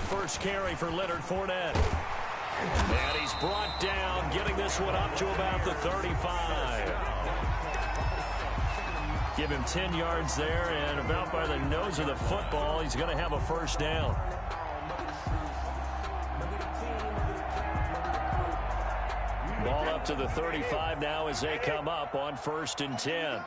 first carry for Leonard Fournette. And he's brought down, getting this one up to about the 35. Give him 10 yards there, and about by the nose of the football, he's going to have a first down. Ball up to the 35 now as they come up on 1st and 10.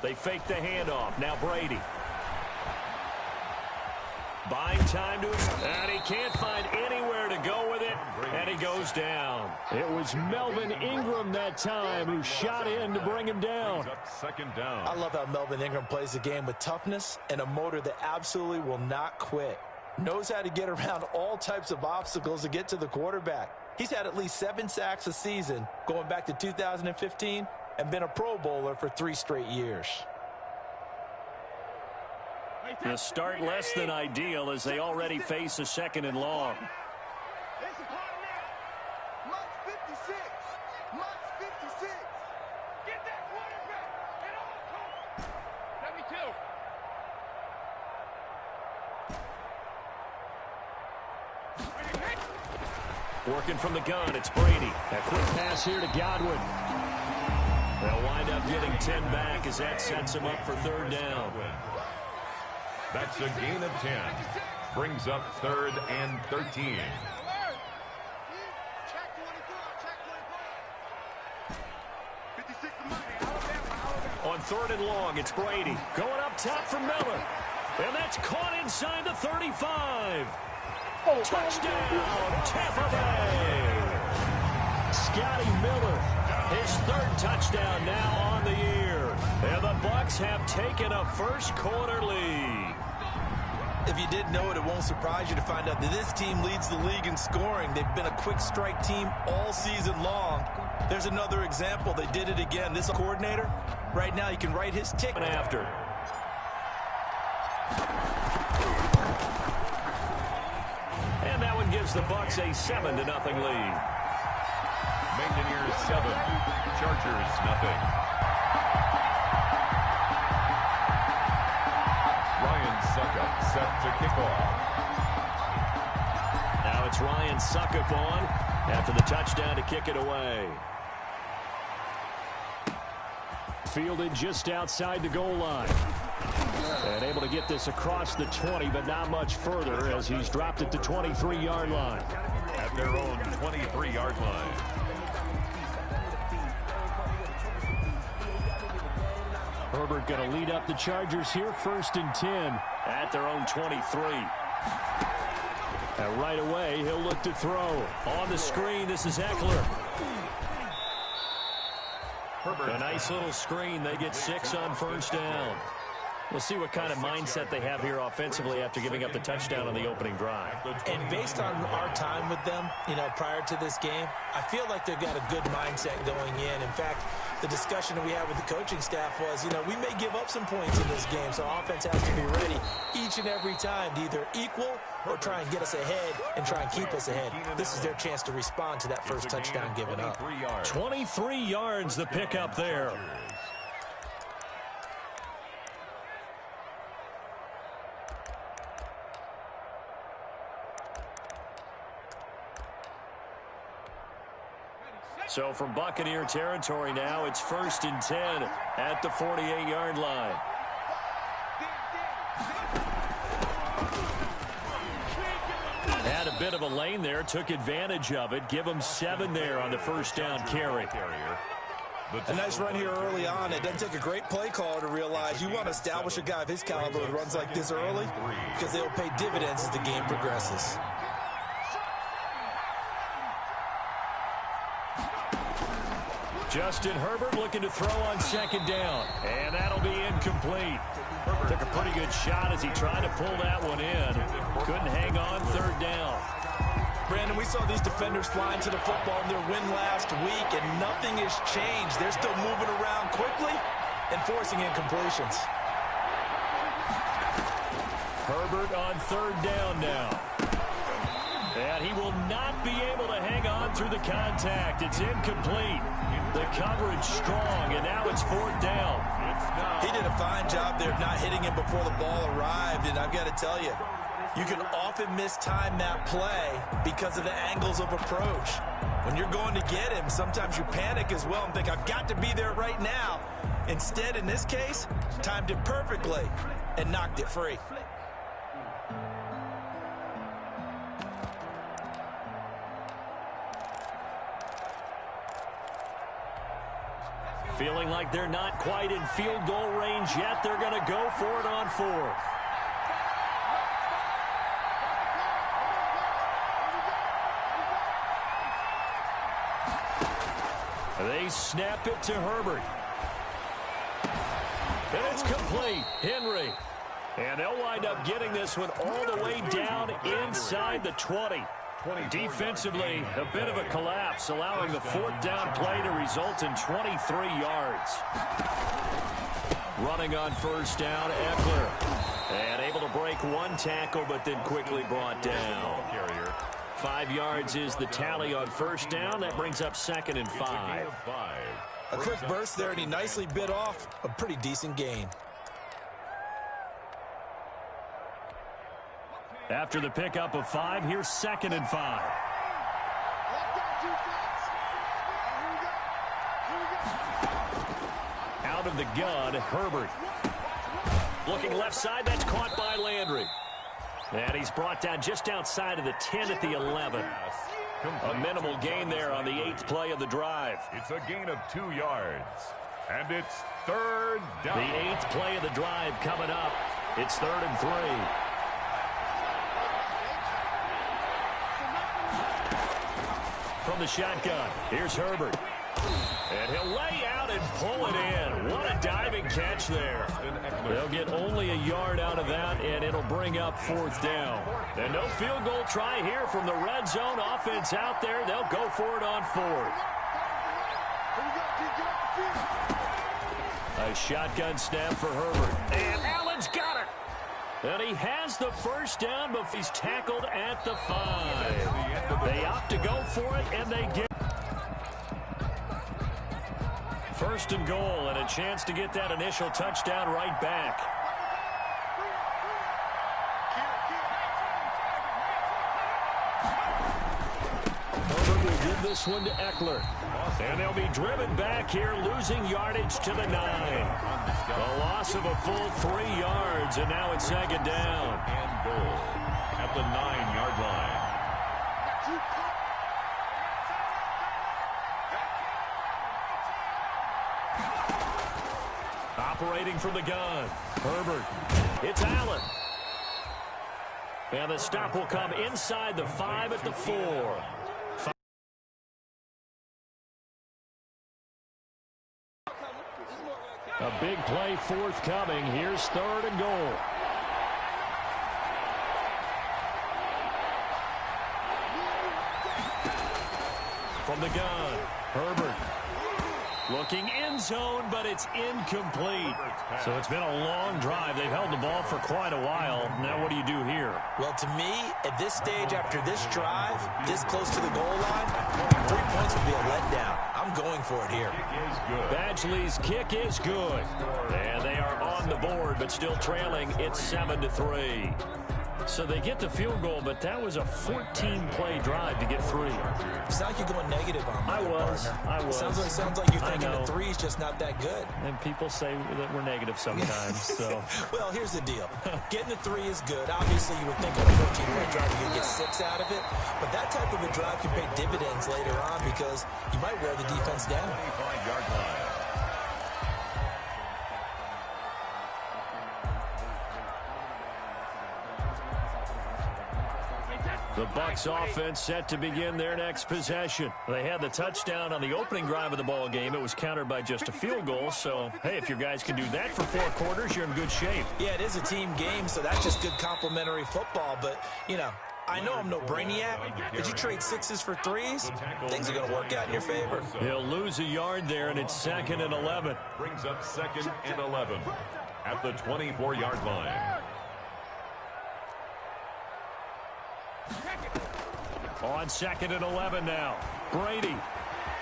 They fake the handoff. Now Brady. Buying time to his, and he can't find anywhere to go with it, and he goes down. It was Melvin Ingram that time who shot in to bring him down. Second down. I love how Melvin Ingram plays the game with toughness and a motor that absolutely will not quit. Knows how to get around all types of obstacles to get to the quarterback. He's had at least 7 sacks a season going back to 2015 and been a Pro Bowler for 3 straight years. The start less than ideal as they already face a 2nd and long. Working from the gun, it's Brady. A quick pass here to Godwin. They'll wind up getting 10 back as that sets him up for 3rd down. That's a gain of 10. Brings up 3rd and 13. On 3rd and long, it's Brady. Going up top for Miller. And that's caught inside the 35. Touchdown, Tampa Bay. Scotty Miller, his 3rd touchdown now on the year. And the Bucs have taken a first-quarter lead. If you didn't know it, it won't surprise you to find out that this team leads the league in scoring. They've been a quick strike team all season long. There's another example. They did it again. This coordinator, right now, you can write his ticket after. And that one gives the Bucs a 7-0 lead. Mountaineers 7, Chargers nothing. Ryan Suckup set to kick off. Now it's Ryan Suckup on after the touchdown to kick it away. Fielded just outside the goal line. And able to get this across the 20, but not much further as he's dropped at the 23-yard line. At their own 23-yard line. Herbert going to lead up the Chargers here, 1st and 10. At their own 23. And right away, he'll look to throw. On the screen, this is Eckler. Herbert. A nice little screen. They get 6 on 1st down. We'll see what kind of mindset they have here offensively after giving up the touchdown on the opening drive. And based on our time with them, prior to this game, I feel like they've got a good mindset going in. In fact, the discussion that we had with the coaching staff was, we may give up some points in this game, so our offense has to be ready each and every time to either equal or try and get us ahead and try and keep us ahead. This is their chance to respond to that first touchdown given up. 23 yards the pickup there. So from Buccaneer territory now, it's 1st and 10 at the 48-yard line. Had a bit of a lane there, took advantage of it. Give them 7 there on the 1st down carry. A nice run here early on. It doesn't take a great play caller to realize you want to establish a guy of his caliber with runs like this early because they'll pay dividends as the game progresses. Justin Herbert looking to throw on 2nd down. And that'll be incomplete. Took a pretty good shot as he tried to pull that one in. Couldn't hang on 3rd down. Brandon, we saw these defenders flying to the football in their win last week, and nothing has changed. They're still moving around quickly and forcing incompletions. Herbert on 3rd down now. And he will not be able to hang on through the contact. It's incomplete. The coverage strong, and now it's 4th down. He did a fine job there not hitting him before the ball arrived, and I've got to tell you, you can often mistime that play because of the angles of approach. When you're going to get him, sometimes you panic as well and think, I've got to be there right now. Instead, in this case, timed it perfectly and knocked it free. Feeling like they're not quite in field goal range yet. They're going to go for it on 4th. They snap it to Herbert. And it's complete. Henry. And they'll wind up getting this one all the way down inside the 20. Defensively, a bit of a collapse, allowing the 4th down play to result in 23 yards. Running on 1st down, Eckler. And able to break 1 tackle, but then quickly brought down. 5 yards is the tally on 1st down. That brings up 2nd and 5. A quick burst there, and he nicely bit off a pretty decent gain. After the pickup of 5, here's 2nd and 5. Out of the gun, Herbert. Looking left side, that's caught by Landry. And he's brought down just outside of the 10 at the 11. A minimal gain there on the 8th play of the drive. It's a gain of 2 yards. And it's 3rd down. The 8th play of the drive coming up. It's 3rd and 3. From the shotgun, here's Herbert. And he'll lay out and pull it in. What a diving catch there. They'll get only a yard out of that, and it'll bring up 4th down. And no field goal try here from the red zone offense out there. They'll go for it on 4th. A shotgun snap for Herbert. And Allen's got it. And he has the 1st down, but he's tackled at the 5. They opt to go for it, and they get 1st and goal, and a chance to get that initial touchdown right back. Herbert will give this one to Eckler. And they'll be driven back here, losing yardage to the 9. A loss of a full 3 yards, and now it's 2nd down. And goal at the 9-yard line. Operating from the gun, Herbert. It's Allen. And the stop will come inside the 5 at the 4. A big play forthcoming. Here's 3rd and goal. From the gun, Herbert. Looking end zone, but it's incomplete. So it's been a long drive. They've held the ball for quite a while. Now what do you do here? Well, to me, at this stage after this drive, this close to the goal line, 3 points would be a letdown. I'm going for it here. Badgley's kick is good. And they are on the board, but still trailing. It's 7-3. So they get the field goal, but that was a 14-play drive to get 3. It's not like you're going negative on me. I was. Sounds like you're thinking the 3 is just not that good. And people say that we're negative sometimes. So. Well, here's the deal. Getting the 3 is good. Obviously, you would think on a 14-play drive you can get 6 out of it. But that type of a drive can pay dividends later on because you might wear the defense down. 25-yard line. The Bucs offense set to begin their next possession. They had the touchdown on the opening drive of the ball game. It was countered by just a field goal. So, hey, if your guys can do that for 4 quarters, you're in good shape. Yeah, it is a team game, so that's just good complimentary football. But, you know, I know I'm no brainiac, but you trade 6s for 3s, things are going to work out in your favor. He'll lose a yard there, and it's 2nd and 11. Brings up 2nd and 11 at the 24-yard line. On 2nd and 11 now. Brady.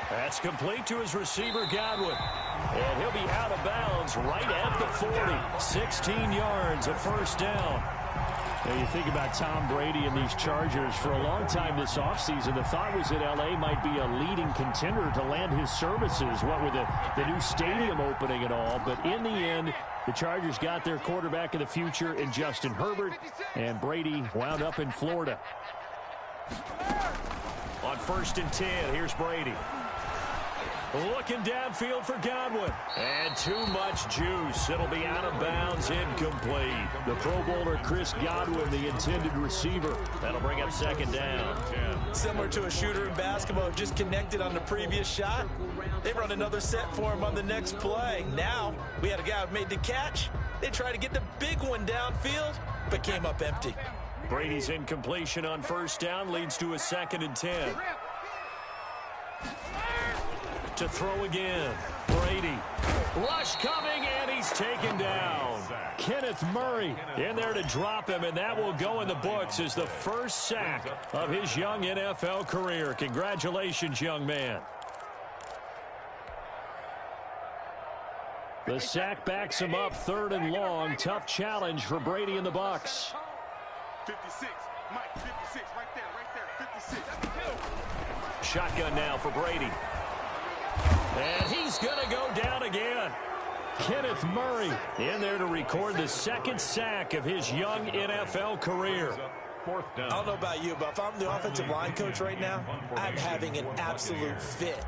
That's complete to his receiver, Godwin. And he'll be out of bounds right at the 40. 16 yards, a first down. Now you think about Tom Brady and these Chargers. For a long time this offseason, the thought was that L.A. might be a leading contender to land his services, what with the new stadium opening and all. But in the end, the Chargers got their quarterback of the future in Justin Herbert, and Brady wound up in Florida. On 1st and 10, here's Brady. Looking downfield for Godwin. And too much juice. It'll be out of bounds, incomplete. The Pro Bowler Chris Godwin, the intended receiver. That'll bring up 2nd down. Similar to a shooter in basketball, just connected on the previous shot. They run another set for him on the next play. Now, we had a guy who made the catch. They tried to get the big one downfield, but came up empty. Brady's incompletion on 1st down leads to a 2nd and 10. To throw again. Brady. Rush coming, and he's taken down. Kenneth Murray In there to drop him, and that will go in the books as the first sack of his young NFL career. Congratulations, young man. The sack backs him up, 3rd and long. Tough challenge for Brady and the Bucs. 56, Mike, 56, right there, 56. Shotgun now for Brady. And he's going to go down again. Kenneth Murray in there to record the 2nd sack of his young NFL career. 4th down. I don't know about you, but if I'm the offensive line coach right now, I'm having an absolute fit.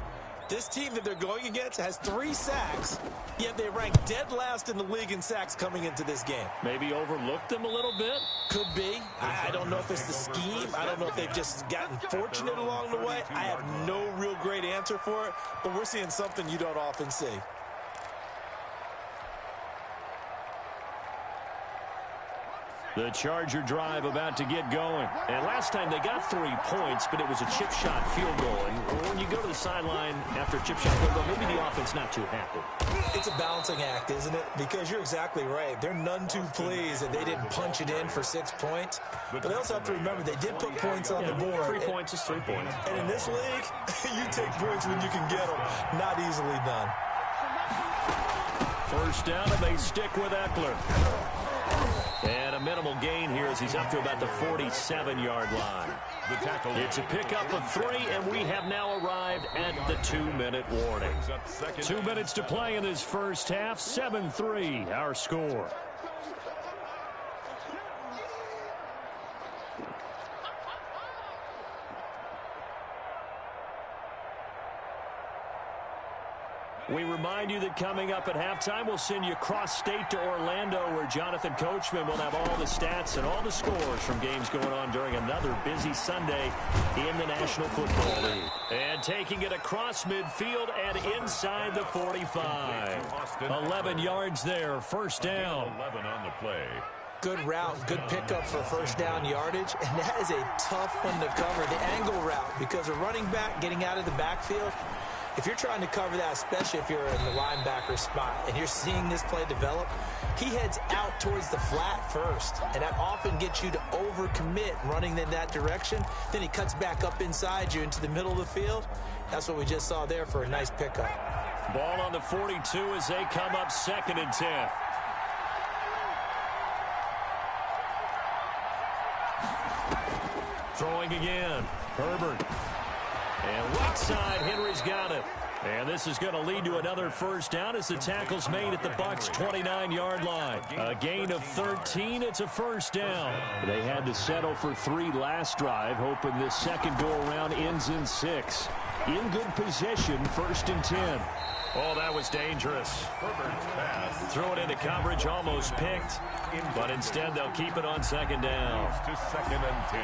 This team that they're going against has 3 sacks, yet they rank dead last in the league in sacks coming into this game. Maybe overlooked them a little bit? Could be. I don't know if it's the scheme. I don't know if they've just gotten fortunate along the way. I have no real great answer for it, but we're seeing something you don't often see. The Charger drive about to get going. And last time they got 3 points, but it was a chip shot field goal. And when you go to the sideline after a chip shot field goal, maybe the offense not too happy. It's a balancing act, isn't it? Because you're exactly right. They're none too pleased that they didn't punch it in for 6 points. But they also have to remember they did put points on the board. 3 points is 3 points. And in this league, you take points when you can get them. Not easily done. 1st down, and they stick with Eckler. And a minimal gain here as he's up to about the 47-yard line. The tackle. It's a pickup of 3, and we have now arrived at the 2-minute warning. 2 minutes to play in this first half. 7-3, our score. We remind you that coming up at halftime, we'll send you cross-state to Orlando, where Jonathan Coachman will have all the stats and all the scores from games going on during another busy Sunday in the National Football League. And taking it across midfield and inside the 45. 11 yards there, 1st down. 11 on the play. Good route, good pickup for 1st down yardage, and that is a tough one to cover, the angle route, because a running back getting out of the backfield, if you're trying to cover that, especially if you're in the linebacker spot and you're seeing this play develop, he heads out towards the flat first, and that often gets you to overcommit running in that direction. Then he cuts back up inside you into the middle of the field. That's what we just saw there for a nice pickup. Ball on the 42 as they come up 2nd and 10. Throwing again. Herbert. And right side, Henry's got it. And this is going to lead to another 1st down as the tackle's made at the Bucs' 29-yard line. A gain of 13. It's a 1st down. They had to settle for 3 last drive, hoping this second go-around ends in 6. In good position, 1st and 10. Oh, that was dangerous. Threw it into coverage, almost picked. But instead, they'll keep it on 2nd down. To 2nd and 10.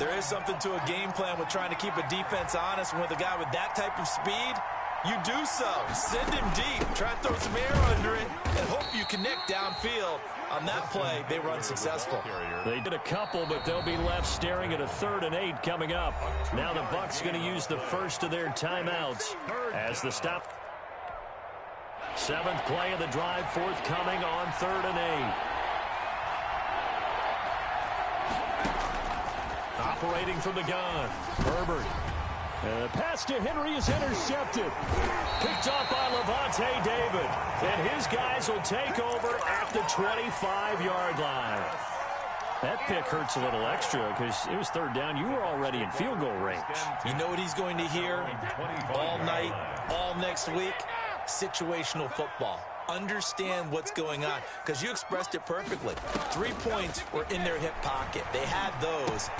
There is something to a game plan with trying to keep a defense honest. And with a guy with that type of speed, you do so. Send him deep. Try and throw some air under it and hope you connect downfield. On that play, they run successful. They did a couple, but they'll be left staring at a 3rd and 8 coming up. Now the Bucs going to use the first of their timeouts as the stop. 7th play of the drive, forthcoming on 3rd and 8. operating from the gun. Herbert. And the pass to Henry is intercepted. Picked off by Levante David. And his guys will take over at the 25-yard line. That pick hurts a little extra because it was third down. You were already in field goal range. You know what he's going to hear all night, all next week? Situational football. Understand what's going on, because you expressed it perfectly. 3 points were in their hip pocket. They had those.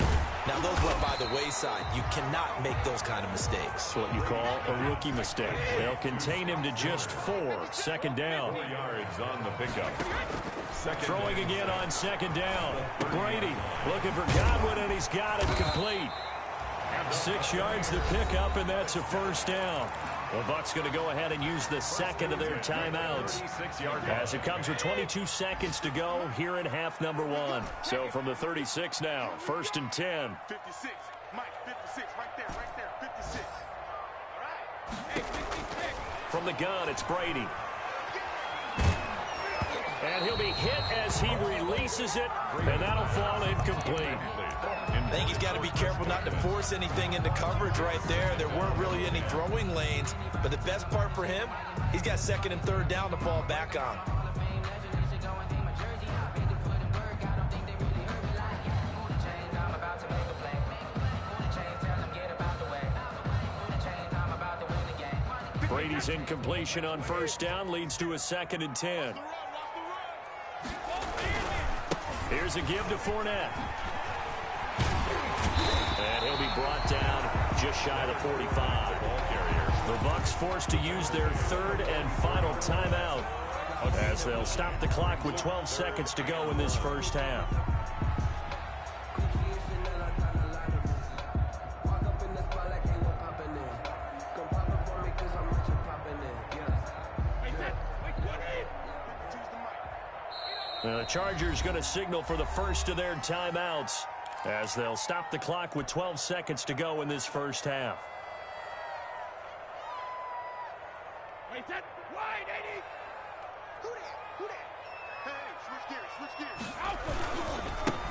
Now, those went by the wayside. You cannot make those kind of mistakes. What you call a rookie mistake. They'll contain him to just 4. Second down. 4 yards on the pickup. Throwing again on second down. Brady looking for Godwin, and he's got it complete. 6 yards to pick up, and that's a first down. The Bucs going to go ahead and use the second of their timeouts as it comes with 22 seconds to go here in half number 1. So from the 36 now, 1st and 10. 56. Mike, 56. Right there, 56. All right. Hey, 56. From the gun, it's Brady. And he'll be hit as he releases it, and that'll fall incomplete. I think he's got to be careful not to force anything into coverage right there. There weren't really any throwing lanes, but the best part for him, he's got 2nd and 3rd down to fall back on. Brady's incompletion on first down leads to a 2nd and 10. Here's a give to Fournette. And he'll be brought down just shy of the 45. The Bucs forced to use their 3rd and final timeout as they'll stop the clock with 12 seconds to go in this first half. The Chargers going to signal for the first of their timeouts as they'll stop the clock with 12 seconds to go in this first half. Wait, that wide, 80. Who that? Hey, switch gears.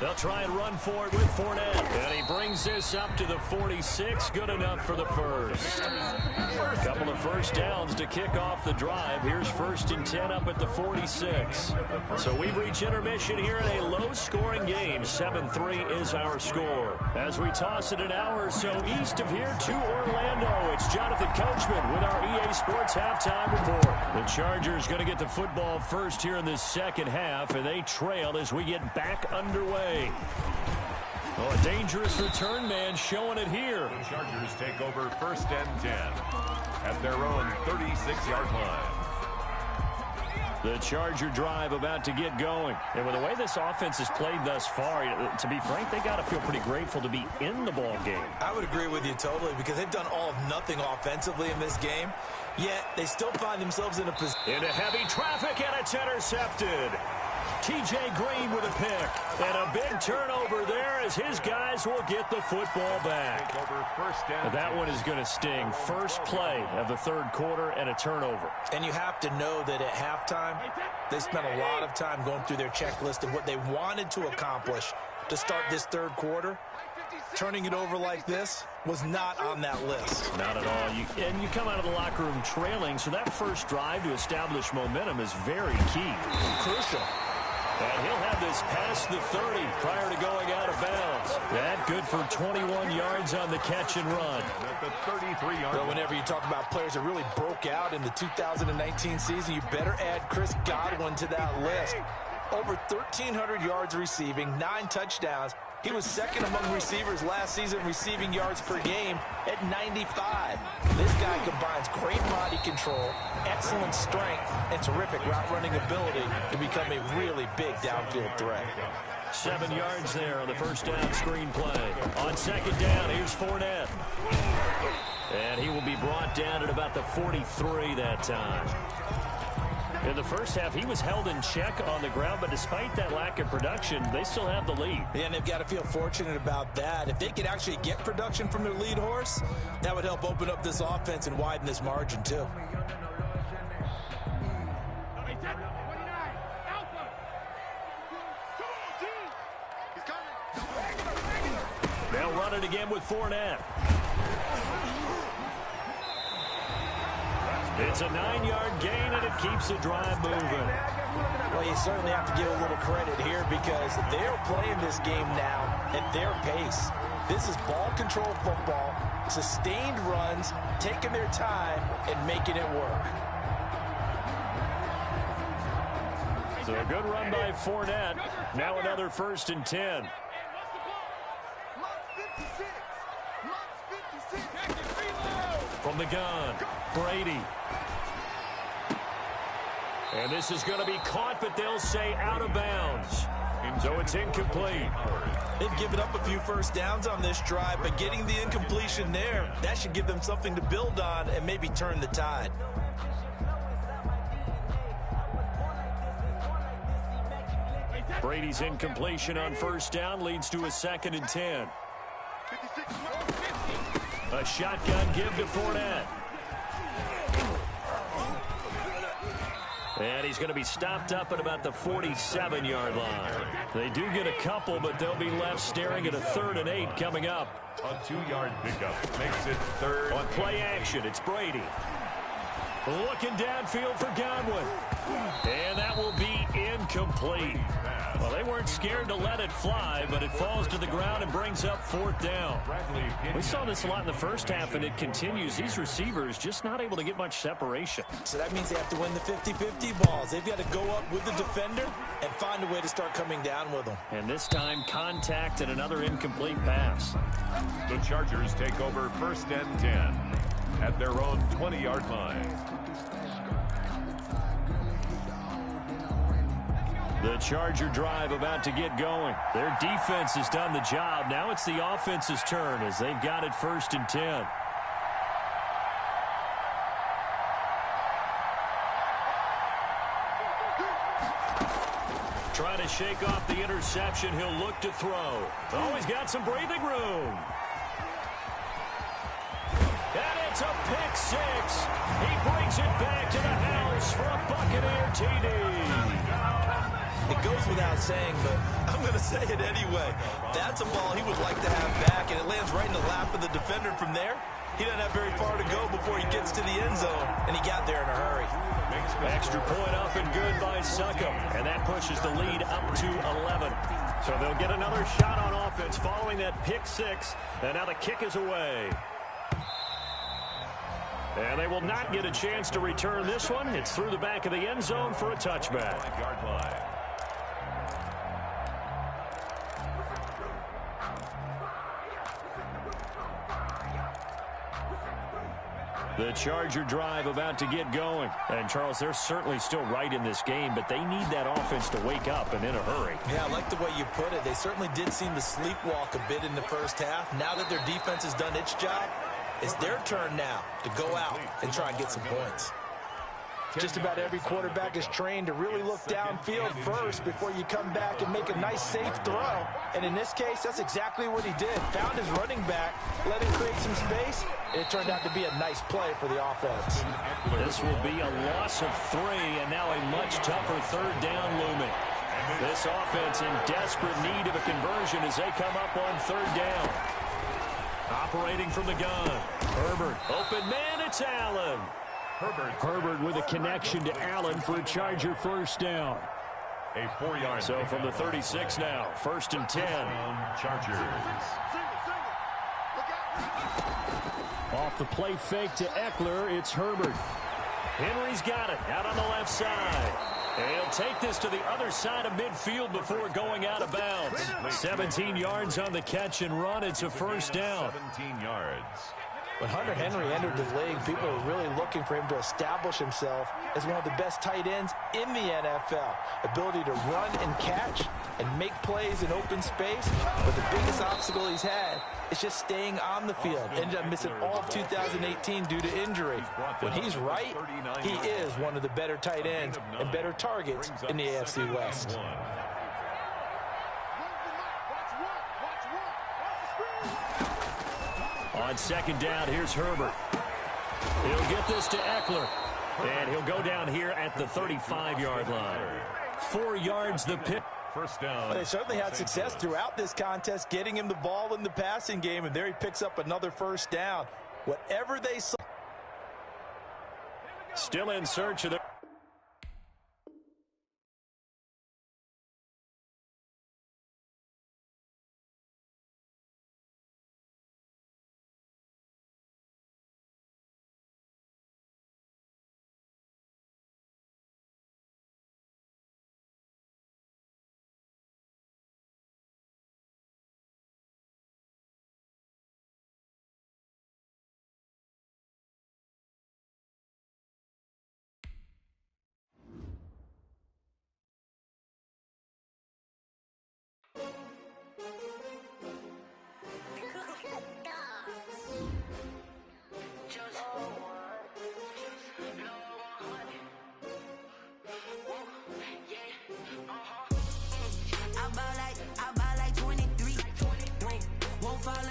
They'll try and run for it with Fournette. And he brings this up to the 46. Good enough for the first. A couple of first downs to kick off the drive. Here's 1st and 10 up at the 46. So we reach intermission here in a low-scoring game. 7-3 is our score. As we toss it an hour or so east of here to Orlando, it's Jonathan Coachman with our EA Sports halftime report. The Chargers going to get the football first here in this second half, and they trail as we get back underway. Oh, a dangerous return man showing it here. The Chargers take over 1st and 10 at their own 36-yard line. The Charger drive about to get going. And with the way this offense has played thus far, to be frank, they got to feel pretty grateful to be in the ball game. I would agree with you totally, because they've done all of nothing offensively in this game, yet they still find themselves in a position. Into heavy traffic, and it's intercepted. T.J. Green with a pick, and a big turnover there as his guys will get the football back. That one is going to sting. First play of the 3rd quarter and a turnover. And you have to know that at halftime, they spent a lot of time going through their checklist of what they wanted to accomplish to start this 3rd quarter. Turning it over like this was not on that list. Not at all. And you come out of the locker room trailing, so that first drive to establish momentum is very key. Crucial. And he'll have this past the 30 prior to going out of bounds. That good for 21 yards on the catch and run. At the 33-yard line. Whenever you talk about players that really broke out in the 2019 season, you better add Chris Godwin to that list. Over 1,300 yards receiving, 9 touchdowns. He was 2nd among receivers last season receiving yards per game at 95. This guy combines great body control, excellent strength, and terrific route running ability to become a really big downfield threat. 7 yards there on the first down screen play. On second down, here's Fournette. And he will be brought down at about the 43 that time. In the first half, he was held in check on the ground, but despite that lack of production, they still have the lead. Yeah, and they've got to feel fortunate about that. If they could actually get production from their lead horse, that would help open up this offense and widen this margin, too. They'll run it again with Fournette. It's a 9-yard gain, and it keeps the drive moving. Well, you certainly have to give a little credit here because they're playing this game now at their pace. This is ball control football, sustained runs, taking their time, and making it work. So a good run by Fournette. Now another 1st and 10. From the gun, Brady. And this is going to be caught, but they'll say out of bounds. So it's incomplete. They've given up a few first downs on this drive, but getting the incompletion there, that should give them something to build on and maybe turn the tide. Brady's incompletion on 1st down leads to a 2nd and 10. A shotgun give to Fournette. And he's going to be stopped up at about the 47-yard line. They do get a couple, but they'll be left staring at a 3rd and 8 coming up. A 2-yard pickup makes it 3rd. On play action, it's Brady. Looking downfield for Godwin. And that will be incomplete. Well, they weren't scared to let it fly, but it falls to the ground and brings up 4th down. We saw this a lot in the first half, and it continues. These receivers just not able to get much separation. So that means they have to win the 50-50 balls. They've got to go up with the defender and find a way to start coming down with them. And this time, contact and another incomplete pass. The Chargers take over 1st and 10 at their own 20-yard line. The Charger drive about to get going. Their defense has done the job. Now it's the offense's turn as they've got it 1st and 10. Trying to shake off the interception. He'll look to throw. Oh, he's got some breathing room. And it's a pick 6. He brings it back to the house for a Buccaneer TD. It goes without saying, but I'm going to say it anyway. That's a ball he would like to have back, and it lands right in the lap of the defender from there. He doesn't have very far to go before he gets to the end zone, and he got there in a hurry. Extra point up and good by Succop, and that pushes the lead up to 11. So they'll get another shot on offense following that pick 6, and now the kick is away. And they will not get a chance to return this one. It's through the back of the end zone for a touchback. Yard line. The Charger drive about to get going. And, Charles, they're certainly still right in this game, but they need that offense to wake up and in a hurry. Yeah, I like the way you put it. They certainly did seem to sleepwalk a bit in the first half. Now that their defense has done its job, it's their turn now to go out and try and get some points. Just about every quarterback is trained to really look downfield first before you come back and make a nice, safe throw. And in this case, that's exactly what he did. Found his running back, let him create some space, and it turned out to be a nice play for the offense. This will be a loss of 3, and now a much tougher 3rd down looming. This offense in desperate need of a conversion as they come up on 3rd down. Operating from the gun. Herbert. Open man, it's Allen. Herbert with a connection to Allen for a Charger 1st down. A 4-yard. So from the 36 now, 1st and 10. Chargers. Off the play fake to Eckler, it's Herbert. Henry's got it out on the left side. And he'll take this to the other side of midfield before going out of bounds. 17 yards on the catch and run. It's a 1st down. 17 yards. When Hunter Henry entered the league, people were really looking for him to establish himself as one of the best tight ends in the NFL. Ability to run and catch and make plays in open space. But the biggest obstacle he's had is just staying on the field. Ended up missing all of 2018 due to injury. When he's right, he is one of the better tight ends and better targets in the AFC West. On 2nd down, here's Herbert. He'll get this to Eckler. And he'll go down here at the 35-yard line. 4 yards the pick. First down. Well, they certainly had success throughout this contest, getting him the ball in the passing game, and there he picks up another first down. Whatever they saw. Still in search of the...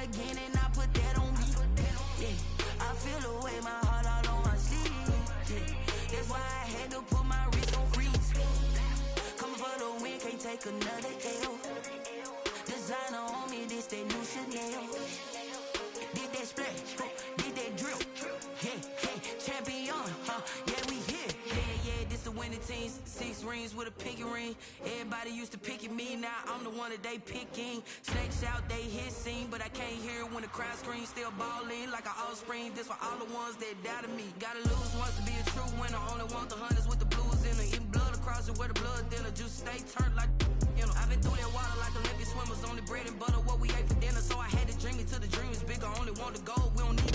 Again, and I put that on me. Yeah, I feel the way, my heart all on my sleeve. Yeah, that's why I had to put my wrist on freeze. Coming for the win, can't take another L. Designer on me, this that new Chanel. Did that splash, did that drip. Yeah, champion, yeah, we here. Yeah, this the winning teams. 6 rings with a pinky ring. Everybody used to pick at me, now I'm the one that they picking. Snakes out, they hit scene, but I can't hear when the crowd screams. Still balling like an offspring. This for all the ones that doubted me. Gotta lose once to be a true winner. Only want the hunters with the blues in it. Eating blood across it where the blood thinner. Juice stay turned like, you know. I've been through that water like Olympic swimmers. Only bread and butter, what we ate for dinner. So I had to dream it till the dream is bigger. Only want the gold, we don't need